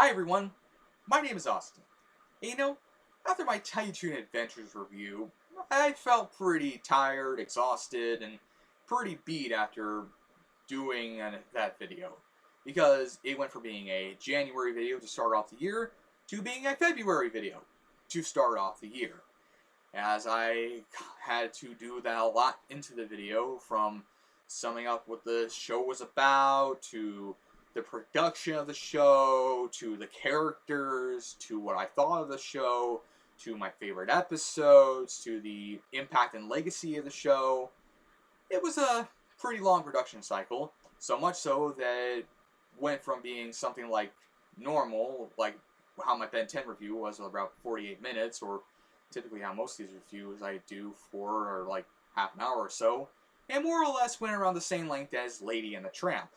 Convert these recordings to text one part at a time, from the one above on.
Hi everyone, my name is Austin. And after my Tiny Toon Adventures review, I felt pretty tired, exhausted, and pretty beat after doing that video. Because it went from being a January video to start off the year, to being a February video to start off the year. As I had to do that a lot into the video, from summing up what the show was about, to the production of the show, to the characters, to what I thought of the show, to my favorite episodes, to the impact and legacy of the show. It was a pretty long production cycle, so much so that it went from being something like normal, like how my Ben 10 review was about 48 minutes, or typically how most of these reviews I do for or like half an hour or so, and more or less went around the same length as Lady and the Tramp.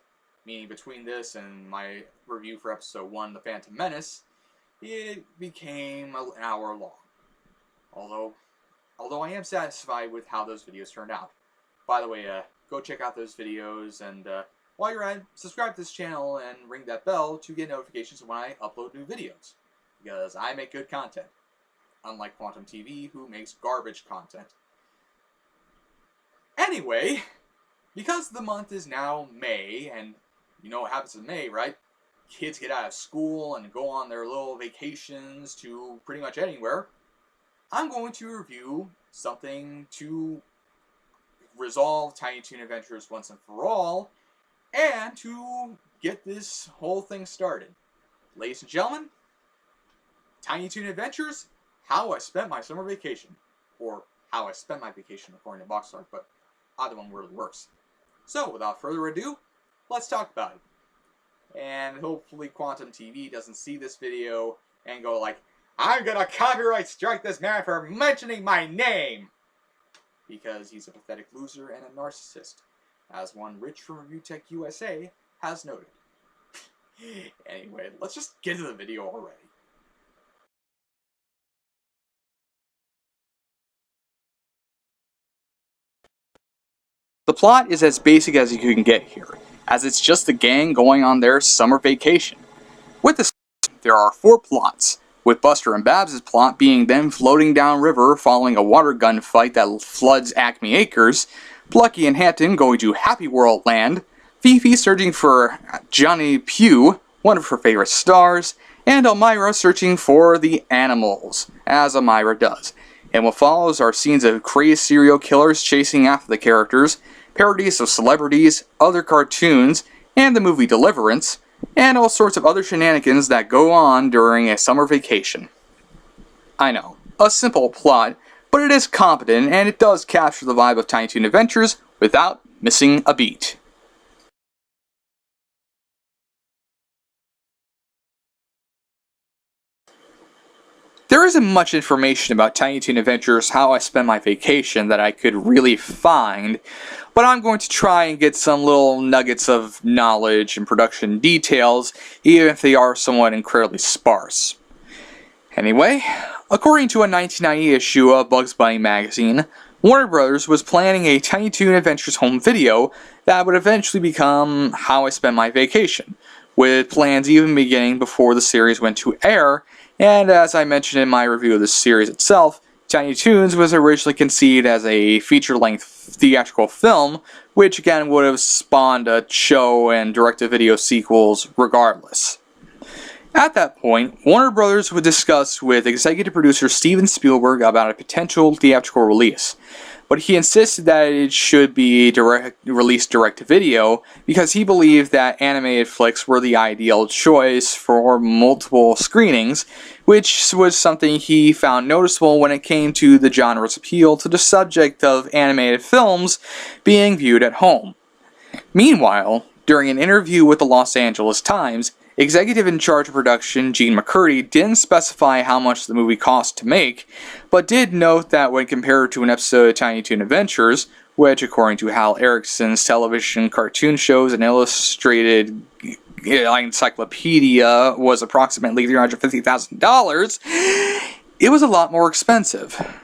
Meaning between this and my review for episode 1, The Phantom Menace, it became an hour long. Although I am satisfied with how those videos turned out. By the way, go check out those videos, and while you're at it, subscribe to this channel and ring that bell to get notifications when I upload new videos. Because I make good content. Unlike Quantum TV, who makes garbage content. Anyway, because the month is now May, and you know what happens in May, right? Kids get out of school and go on their little vacations to pretty much anywhere. I'm going to review something to resolve Tiny Toon Adventures once and for all, and to get this whole thing started. Ladies and gentlemen, Tiny Toon Adventures, How I Spent My Summer Vacation. Or How I Spent My Vacation according to Box Art, but either one really works. So, without further ado, let's talk about it. And hopefully Quantum TV doesn't see this video and go like, I'm gonna copyright strike this man for mentioning my name! Because he's a pathetic loser and a narcissist, as one Rich from Review Tech USA has noted. Anyway, let's just get to the video already. The plot is as basic as you can get here, as it's just the gang going on their summer vacation. With this, there are 4 plots, with Buster and Babs' plot being them floating downriver following a water gun fight that floods Acme Acres, Plucky and Hampton going to Happy World Land, Fifi searching for Johnny Pugh, one of her favorite stars, and Elmira searching for the animals, as Elmira does. And what follows are scenes of crazed serial killers chasing after the characters, parodies of celebrities, other cartoons, and the movie Deliverance, and all sorts of other shenanigans that go on during a summer vacation. I know, a simple plot, but it is competent and it does capture the vibe of Tiny Toon Adventures without missing a beat. There isn't much information about Tiny Toon Adventures, How I Spent My Vacation that I could really find, but I'm going to try and get some little nuggets of knowledge and production details, even if they are somewhat incredibly sparse. Anyway, according to a 1990 issue of Bugs Bunny magazine, Warner Bros. Was planning a Tiny Toon Adventures home video that would eventually become How I Spent My Vacation, with plans even beginning before the series went to air. And as I mentioned in my review of the series itself, Tiny Toons was originally conceived as a feature-length theatrical film, which again would have spawned a show and direct-to-video sequels regardless. At that point, Warner Bros. Would discuss with executive producer Steven Spielberg about a potential theatrical release, but he insisted that it should be released direct-to-video because he believed that animated flicks were the ideal choice for multiple screenings, which was something he found noticeable when it came to the genre's appeal to the subject of animated films being viewed at home. Meanwhile, during an interview with the Los Angeles Times, executive in charge of production Gene McCurdy didn't specify how much the movie cost to make, but did note that when compared to an episode of Tiny Toon Adventures, which according to Hal Erickson's television cartoon shows and illustrated encyclopedia was approximately $350,000, it was a lot more expensive.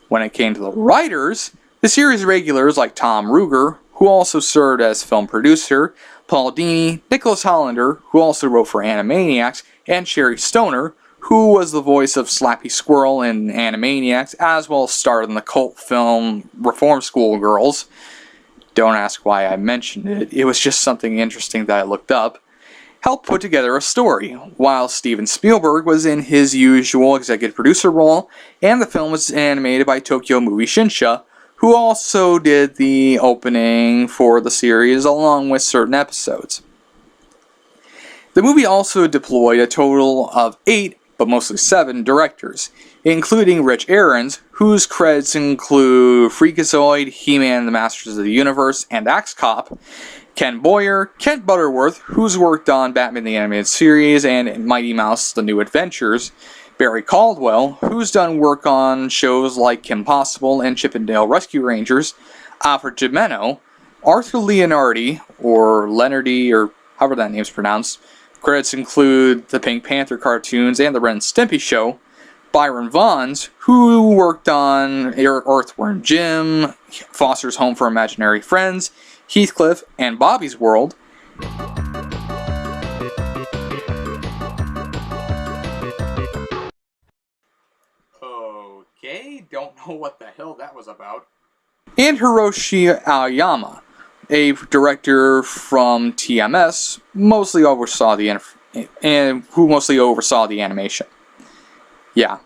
When it came to the writers, the series regulars like Tom Ruegger, who also served as film producer, Paul Dini, Nicholas Hollander, who also wrote for Animaniacs, and Sherry Stoner, who was the voice of Slappy Squirrel in Animaniacs, as well as starred in the cult film Reform School Girls. Don't ask why I mentioned it, it was just something interesting that I looked up. Helped put together a story, while Steven Spielberg was in his usual executive producer role, and the film was animated by Tokyo Movie Shinsha, who also did the opening for the series along with certain episodes. The movie also deployed a total of 8, but mostly 7, directors, including Rich Ahrens, whose credits include Freakazoid, He-Man the Masters of the Universe, and Axe Cop, Ken Boyer, Kent Butterworth, who's worked on Batman the Animated Series and Mighty Mouse The New Adventures, Barry Caldwell, who's done work on shows like Kim Possible and Chip 'n Dale Rescue Rangers, Alfred Gimeno, Arthur Leonardi, or Leonardi, or however that name's pronounced. Credits include the Pink Panther cartoons and the Ren and Stimpy Show, Byron Vaughns, who worked on Earthworm Jim, Foster's Home for Imaginary Friends, Heathcliff, and Bobby's World. Okay, don't know what the hell that was about. And Hiroshi Aoyama, a director from TMS, who mostly oversaw the animation. Yeah,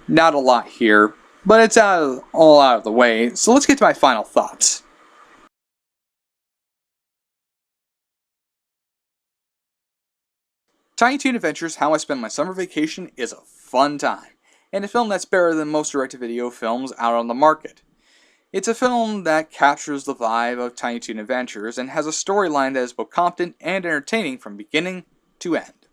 not a lot here, but it's all out of the way, so let's get to my final thoughts. Tiny Toon Adventures: How I Spend My Summer Vacation is a fun time, and a film that's better than most direct-to-video films out on the market. It's a film that captures the vibe of Tiny Toon Adventures and has a storyline that is both competent and entertaining from beginning to end.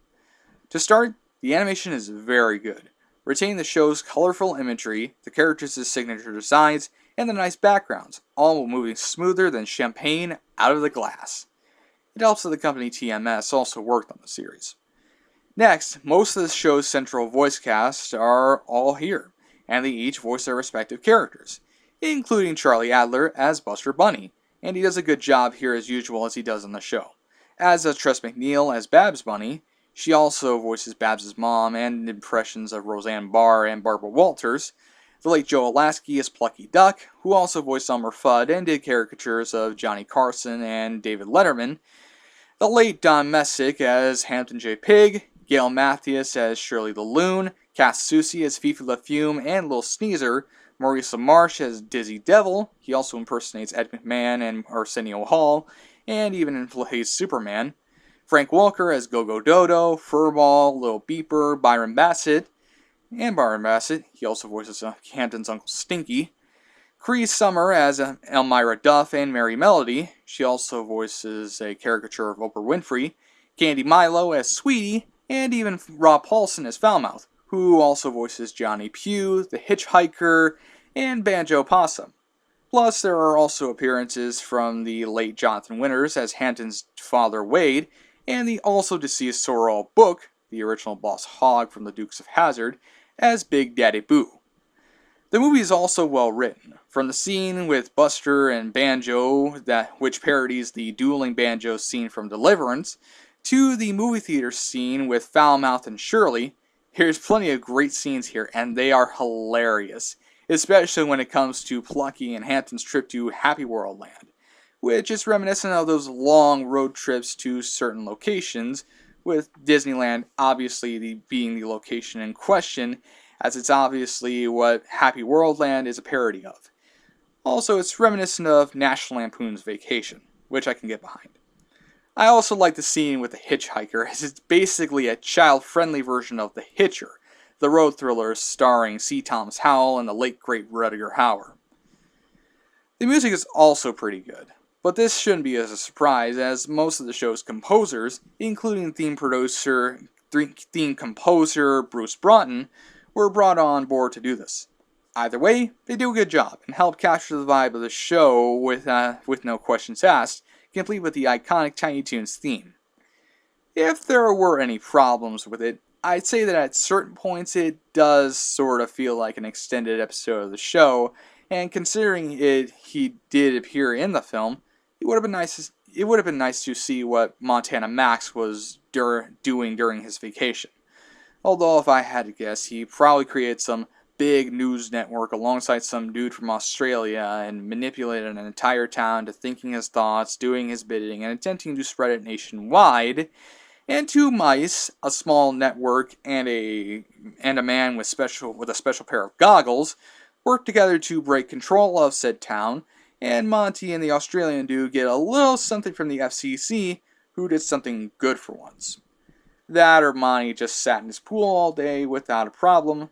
To start, the animation is very good, retaining the show's colorful imagery, the characters' signature designs, and the nice backgrounds, all while moving smoother than champagne out of the glass. It helps that the company TMS also worked on the series. Next, most of the show's central voice cast are all here, and they each voice their respective characters, including Charlie Adler as Buster Bunny, and he does a good job here as usual as he does on the show. As does Tress MacNeille as Babs Bunny. She also voices Babs' mom and impressions of Roseanne Barr and Barbara Walters. The late Joe Lasky as Plucky Duck, who also voiced Elmer Fudd and did caricatures of Johnny Carson and David Letterman. The late Don Messick as Hampton J. Pig, Gail Mathias as Shirley the Loon, Cass Soucy as Fifi LaFume and Lil Sneezer, Marisa Marsh as Dizzy Devil. He also impersonates Ed McMahon and Arsenio Hall, and even plays Superman. Frank Welker as Go-Go Dodo, Furball, Lil Beeper, Byron Bassett, he also voices Hampton's Uncle Stinky. Cree Summer as Elmira Duff and Mary Melody. She also voices a caricature of Oprah Winfrey. Candy Milo as Sweetie, and even Rob Paulson as Foulmouth, who also voices Johnny Pugh, the Hitchhiker, and Banjo Possum. Plus, there are also appearances from the late Jonathan Winters as Hampton's father Wade, and the also deceased Sorrel Book, the original Boss Hogg from the Dukes of Hazzard, as Big Daddy Boo. The movie is also well written, from the scene with Buster and Banjo, which parodies the dueling banjo scene from Deliverance, to the movie theater scene with Foulmouth and Shirley. There's plenty of great scenes here, and they are hilarious, especially when it comes to Plucky and Hampton's trip to Happy World Land, which is reminiscent of those long road trips to certain locations, with Disneyland obviously being the location in question, as it's obviously what Happy World Land is a parody of. Also, it's reminiscent of National Lampoon's Vacation, which I can get behind. I also like the scene with the Hitchhiker, as it's basically a child-friendly version of The Hitcher, the road thriller starring C. Thomas Howell and the late great Rutger Hauer. The music is also pretty good, but this shouldn't be as a surprise, as most of the show's composers, including theme composer Bruce Broughton, were brought on board to do this. Either way, they do a good job and help capture the vibe of the show with no questions asked, complete with the iconic Tiny Toons theme. If there were any problems with it, I'd say that at certain points it does sort of feel like an extended episode of the show, and considering he did appear in the film, it would have been nice it would have been nice to see what Montana Max was doing during his vacation. Although, if I had to guess, he probably created some big news network alongside some dude from Australia and manipulated an entire town to thinking his thoughts, doing his bidding, and attempting to spread it nationwide. And two mice, a small network, and a man with a special pair of goggles, work together to break control of said town. And Monty and the Australian dude get a little something from the FCC, who did something good for once. That or Monty just sat in his pool all day without a problem.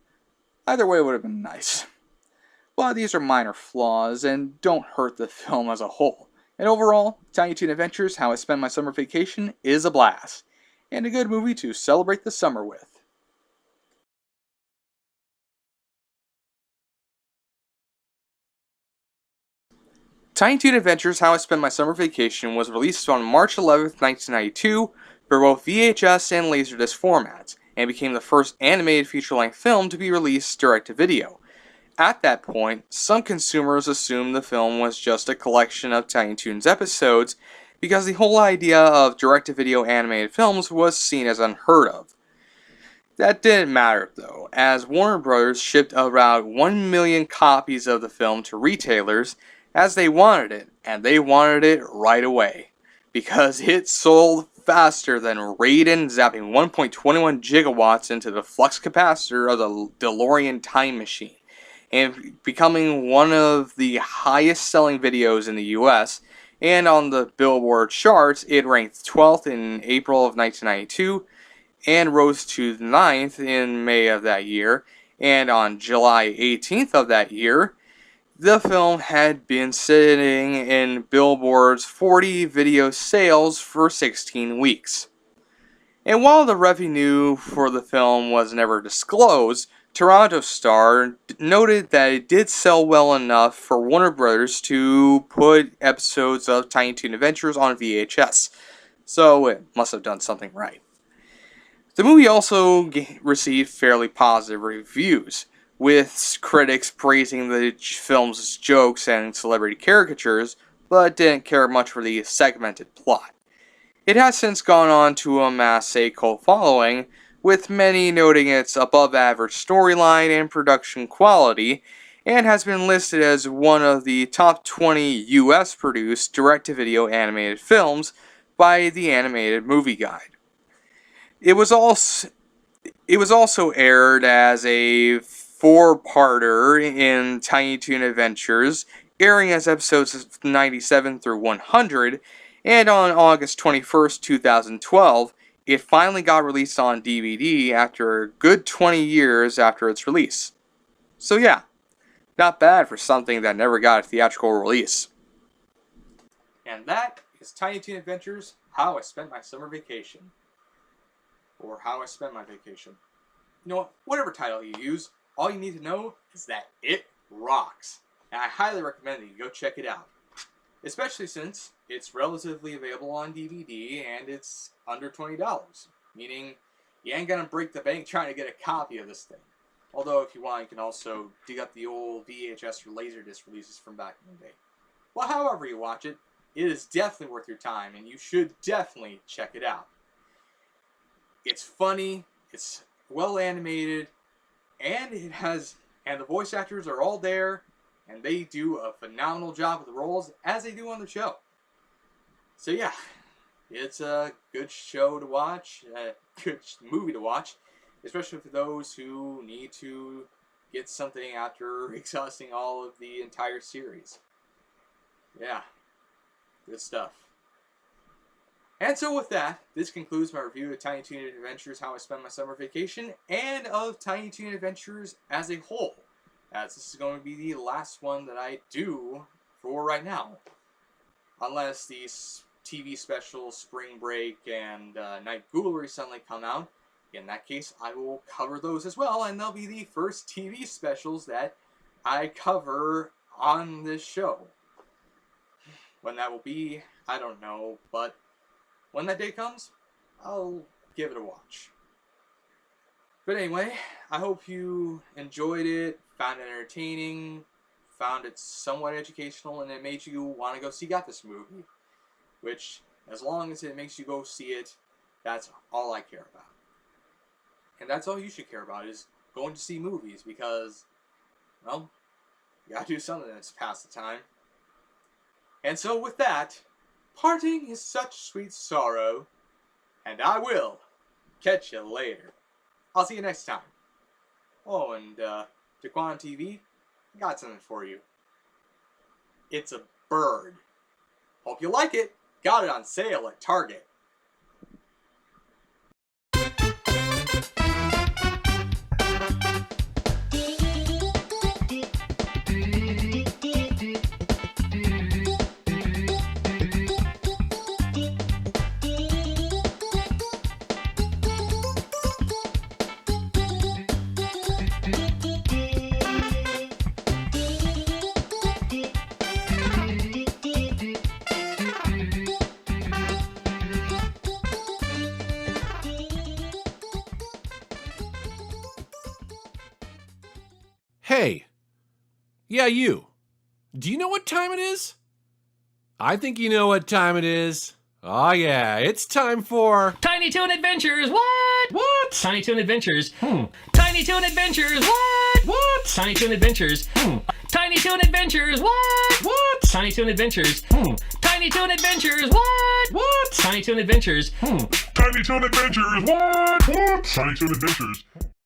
Either way would have been nice. But these are minor flaws and don't hurt the film as a whole. And overall, Tiny Toon Adventures, How I Spend My Summer Vacation, is a blast. And a good movie to celebrate the summer with. Tiny Toon Adventures, How I Spend My Summer Vacation was released on March 11th, 1992 for both VHS and Laserdisc formats, and became the first animated feature-length film to be released direct-to-video. At that point, some consumers assumed the film was just a collection of Tiny Toons episodes because the whole idea of direct-to-video animated films was seen as unheard of. That didn't matter though, as Warner Bros. Shipped around 1 million copies of the film to retailers as they wanted it, and they wanted it right away, because it sold faster than Raiden zapping 1.21 gigawatts into the flux capacitor of the DeLorean time machine, and becoming one of the highest selling videos in the US. And on the Billboard charts, it ranked 12th in April of 1992 and rose to 9th in May of that year. And on July 18th of that year, the film had been sitting in Billboard's 40 video sales for 16 weeks. And while the revenue for the film was never disclosed, Toronto Star noted that it did sell well enough for Warner Bros. To put episodes of Tiny Toon Adventures on VHS, so it must have done something right. The movie also received fairly positive reviews, with critics praising the film's jokes and celebrity caricatures, but didn't care much for the segmented plot. It has since gone on to amass a cult following, with many noting its above-average storyline and production quality, and has been listed as one of the top 20 US-produced direct-to-video animated films by the Animated Movie Guide. It was also aired as a four-parter in Tiny Toon Adventures, airing as episodes 97 through 100, and on August 21st, 2012, it finally got released on DVD after a good 20 years after its release. So yeah, not bad for something that never got a theatrical release. And that is Tiny Toon Adventures, How I Spent My Summer Vacation. Or How I Spent My Vacation. You know what? Whatever title you use, all you need to know is that it rocks. And I highly recommend that you go check it out. Especially since it's relatively available on DVD and it's under $20. Meaning, you ain't gonna break the bank trying to get a copy of this thing. Although, if you want, you can also dig up the old VHS or Laserdisc releases from back in the day. Well, however you watch it, it is definitely worth your time, and you should definitely check it out. It's funny, it's well animated, and the voice actors are all there, and they do a phenomenal job with the roles as they do on the show. So yeah, it's a good show to watch, a good movie to watch, especially for those who need to get something after exhausting all of the entire series. Yeah, good stuff. And so with that, this concludes my review of Tiny Toon Adventures, How I Spend My Summer Vacation, and of Tiny Toon Adventures as a whole, as this is going to be the last one that I do for right now. Unless these TV specials, Spring Break, and Night Ghoulery suddenly come out. In that case, I will cover those as well, and they'll be the first TV specials that I cover on this show. When that will be, I don't know, but when that day comes, I'll give it a watch. But anyway, I hope you enjoyed it, found it entertaining, found it somewhat educational, and it made you want to go seek out this movie. which, as long as it makes you go see it, that's all I care about. And that's all you should care about, is going to see movies, because, well, you gotta do something that's pass the time. And so with that, parting is such sweet sorrow, and I will catch you later. I'll see you next time. Oh, and, Jaquan TV, I got something for you. It's a bird. Hope you like it. Got it on sale at Target. Hey. Yeah, you. Do you know what time it is? I think you know what time it is. Oh yeah, it's time for... Tiny Toon Adventures, what? What? Tiny Toon Adventures, Tiny Toon Adventures, what? What? Tiny Toon Adventures, Tiny Toon Adventures, what? What? Tiny Toon Adventures, Tiny Toon Adventures, what? What? Tiny Toon Adventures, Tiny Toon Adventures, what? What? Tiny Toon Adventures.